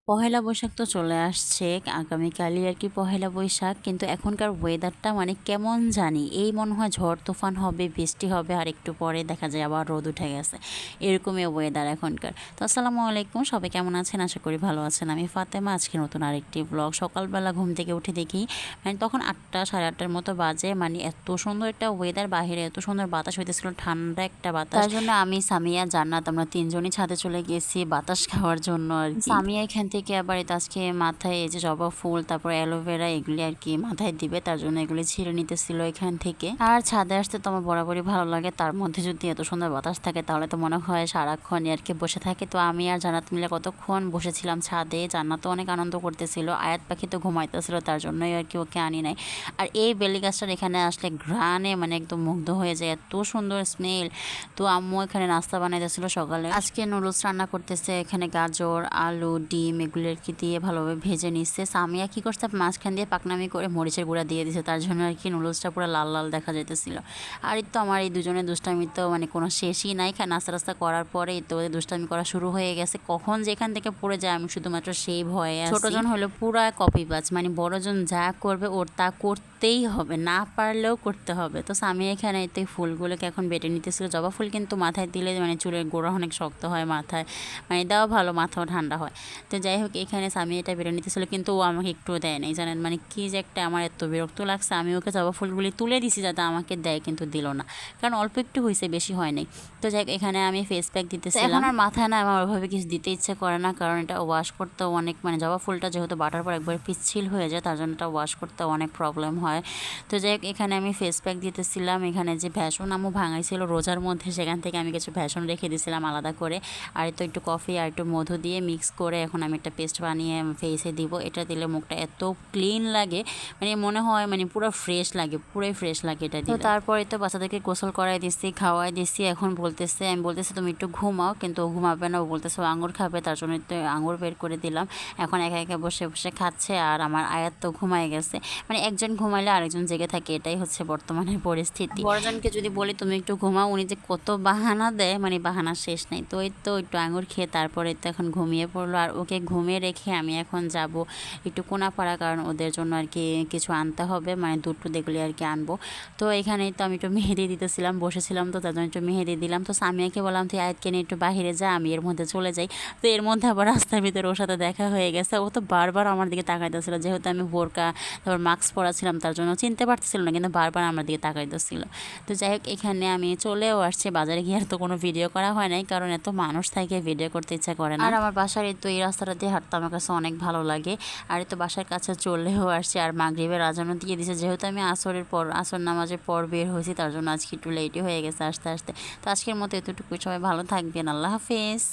পহেলা বৈশাখ তো চলে আসছে, আগামীকালই আর কি পহেলা বৈশাখ। কিন্তু এখনকার ওয়েদারটা মানে কেমন জানি, এই মনে হয় ঝড় তুফান হবে, বৃষ্টি হবে, আর একটু পরে দেখা যায় আবার রোদ উঠে গেছে। এরকমই ওয়েদার এখনকার। তো আসসালামু আলাইকুম, সবাই কেমন আছেন? আশা করি ভালো আছেন। আমি ফাতেমা, আজকে নতুন আরেকটি ব্লগ। সকালবেলা ঘুম থেকে উঠে দেখি মানে তখন 8টা সাড়ে 8টার মতো বাজে। মানে এত সুন্দর একটা ওয়েদার, বাইরে এত সুন্দর বাতাস হইতেছিল, ঠান্ডা একটা বাতাস। তার জন্য আমি, সামিয়া, জান্নাত আমরা তিনজনই ছাদে চলে গেছি বাতাস খাওয়ার জন্য আর কি। সামিয়া এখান থেকে আবার আজকে মাথায় এই যে জবা ফুল, তারপর অ্যালোভেরা, এগুলি আর কি মাথায় দিবে, তার জন্য এগুলি ছিঁড়ে নিতেছিল এখান থেকে। আর ছাদে আসতে তো আমার বরাবরই ভালো লাগে, তার মধ্যে যদি এত সুন্দর বাতাস থাকে তাহলে তো মনে হয় সারাক্ষণই আর কি বসে থাকে। তো আমি আর জান্নাত মিলে কতক্ষণ বসেছিলাম ছাদে। জান্নাতও অনেক আনন্দ করতেছিল, আয়াত পাখি তো ঘুমাইতেছিল, তার জন্যই আর কি ওকে আনি নাই। আর এই বেলি গাছটার এখানে আসলে ঘ্রাণে মানে একদম মুগ্ধ হয়ে যায়, এত সুন্দর স্মেল। তো আম্মু এখানে নাস্তা বানাইতেছিল সকালে। আজকে নুডলস রান্না করতেছে, এখানে গাজর, আলু, ডিম এগুলো আর কি দিয়ে ভালোভাবে ভেজে নিচ্ছে। সামিয়া কি করছে, মাঝখান দিয়ে পাকনামি করে মরিচের গুঁড়া দিয়ে দিচ্ছে, তার জন্য আর কি নুডলসটা পুরো লাল লাল দেখা যেতেছিল। আর এই তো আমার এই দুজনের দুষ্টামি তো মানে কোনো শেষই নাই। নাস্তা রাস্তা করার পরে এই তো ওদের দুষ্টামি করা শুরু হয়ে গেছে, কখন যেখান থেকে পড়ে যায় আমি শুধুমাত্র সেই ভয়ে আছি। ছোটজন হলো পুরা কপিবাজ, মানে বড়জন যা করবে ওর তা করতেই হবে, না পারলেও করতে হবে। তো সামিয়া এখানে এই তো ফুলগুলোকে এখন বেটে নিতেছিল। জবা ফুল কিন্তু মাথায় দিলে মানে চুলের গোড়া অনেক শক্ত হয়, মাথায় মানে দেওয়া ভালো, মাথাও ঠান্ডা হয়। তো যাই হোক, এখানে স্বামী এটা বেরো নিতেছিল, কিন্তু ও আমাকে একটুও দেয় নাই। জানেন মানে কি যে একটা আমার এত বিরক্ত লাগছে। আমি ওকে জবা ফুলগুলি তুলে দিছি যাতে আমাকে দেয়, কিন্তু দিল না, কারণ অল্প একটু হয়েছে, বেশি হয় নাই। তো যাই হোক, এখানে আমি ফেস প্যাক দিতেছিলাম। এখন আর মাথায় না আমার ওইভাবে কিছু দিতে ইচ্ছে করে না, কারণ এটা ওয়াশ করতেও অনেক মানে জবা ফুলটা যেহেতু বাটার পর একবার পিচ্ছিল হয়ে যায়, তার জন্য এটা ওয়াশ করতেও অনেক প্রবলেম হয়। তো যাই হোক, এখানে আমি ফেস প্যাক দিতেছিলাম। এখানে যে ভ্যাসন আমু ভাঙাইছিল রোজার মধ্যে, সেখান থেকে আমি কিছু ভ্যাসন রেখে দিয়েছিলাম আলাদা করে। আর তো একটু কফি আর একটু মধু দিয়ে মিক্স করে এখন আমি একটা পেস্ট বানিয়ে ফেসে দিব। এটা দিলে মুখটা এত ক্লিন লাগে, মানে মনে হয় মানে পুরো ফ্রেশ লাগে, পুরোই ফ্রেশ লাগে এটা দিলে। তো তারপরে তো বাচ্চাদেরকে গোসল করাই দিচ্ছি, খাওয়াই দিচ্ছি। এখন বলতেছে, আমি বলতেছি তুমি একটু ঘুমাও, কিন্তু ও ঘুমাবে না। ও বলতেছে ও আঙুর খাবে, তার জন্য তো আঙুর বের করে দিলাম। এখন একা একা বসে বসে খাচ্ছে। আর আমার আয়াত তো ঘুমায় গেছে, মানে একজন ঘুমাইলে আরেকজন জেগে থাকে, এটাই হচ্ছে বর্তমানের পরিস্থিতি। বড়জনকে যদি বলি তুমি একটু ঘুমাও, উনি যে কত বাহানা দেয়, মানে বাহানা শেষ নেই। তো এই তো একটু আঙুর খেয়ে তারপরে তো এখন ঘুমিয়ে পড়লো। আর ওকে ঘুমিয়ে রেখে আমি এখন যাব একটু কোনাপাড়া, কারণ ওদের জন্য আর কি কিছু আনতে হবে, মানে দুধ টুধ এগুলি আর কি আনবো। তো এখানেই তো আমি একটু মেহেদি দিতেছিলাম, বসেছিলাম, তো তার জন্য একটু মেহেদি দিলাম। তো সামিয়াকে বললাম তুই আয়াতকে নিয়ে একটু বাহিরে যা, আমি এর মধ্যে চলে যাই। তো এর মধ্যে আবার রাস্তার ভিতরে ওর সাথে দেখা হয়ে গেছে। ও তো বারবার আমার দিকে তাকাইতেছিল, যেহেতু আমি বোরকা তারপর মাস্ক পরা ছিলাম, তার জন্য চিনতে পারতেছিল না, কিন্তু বারবার আমার দিকে তাকাইতেছিল। তো যাই হোক, এখানে আমি চলেও আসছি। বাজারে গিয়ে আর তো কোনো ভিডিও করা হয় নাই, কারণ এত মানুষ থাকে ভিডিও করতে ইচ্ছা করে না। আর আমার বাসার তো এই রাস্তাটা দিয়ে হাঁটতে আমার কাছে অনেক ভালো লাগে। আর তো বাসার কাছে চলেও আসছি, আর মাগরিবের আজানও দিয়ে দিয়েছে। যেহেতু আমি আসর নামাজের পর বের হয়েছি, তার জন্য আজকে একটু লেটই হয়ে গেছে আসতে আসতে। তো আজকের মতো এতটুকু, সবাই ভালো থাকবেন, আল্লাহ হাফেজ।